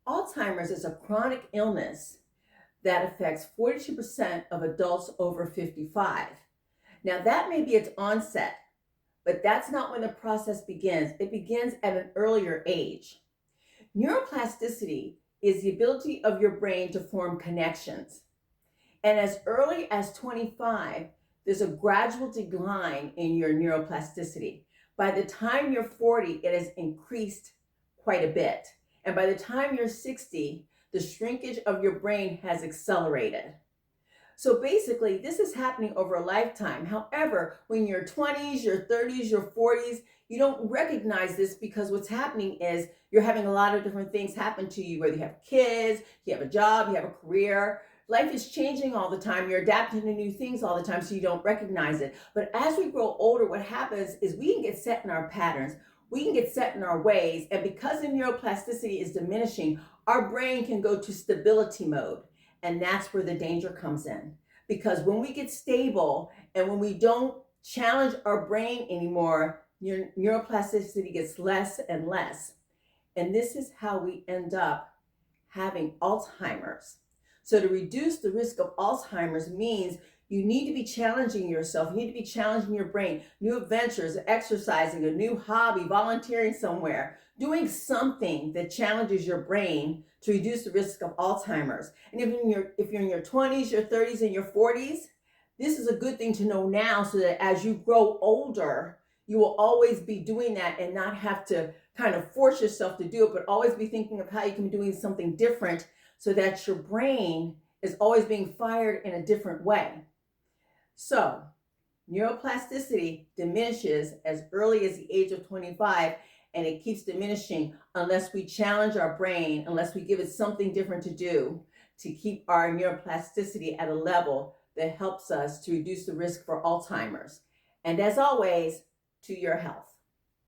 Alzheimer's is a chronic illness that affects 42% of adults over 55. Now, that may be its onset, but that's not when the process begins. It begins at an earlier age. Neuroplasticity is the ability of your brain to form connections. And as early as 25, there's a gradual decline in your neuroplasticity. By the time you're 40, it has increased quite a bit. And by the time you're 60, the shrinkage of your brain has accelerated. So basically, this is happening over a lifetime. However, when you're 20s, your 30s, your 40s, you don't recognize this because what's happening is you're having a lot of different things happen to you, whether you have kids, you have a job, you have a career. Life is changing all the time. You're adapting to new things all the time, so you don't recognize it. But as we grow older, what happens is we can get set in our patterns. We can get set in our ways. And because the neuroplasticity is diminishing, our brain can go to stability mode. And that's where the danger comes in. Because when we get stable and when we don't challenge our brain anymore, your neuroplasticity gets less and less. And this is how we end up having Alzheimer's. So to reduce the risk of Alzheimer's means you need to be challenging yourself. You need to be challenging your brain, new adventures, exercising, a new hobby, volunteering somewhere, doing something that challenges your brain to reduce the risk of Alzheimer's. And if you're in your 20s, your 30s, and your 40s, this is a good thing to know now so that as you grow older, you will always be doing that and not have to kind of force yourself to do it, but always be thinking of how you can be doing something different so that your brain is always being fired in a different way. So, neuroplasticity diminishes as early as the age of 25, and it keeps diminishing unless we challenge our brain, unless we give it something different to do to keep our neuroplasticity at a level that helps us to reduce the risk for Alzheimer's. And as always, to your health.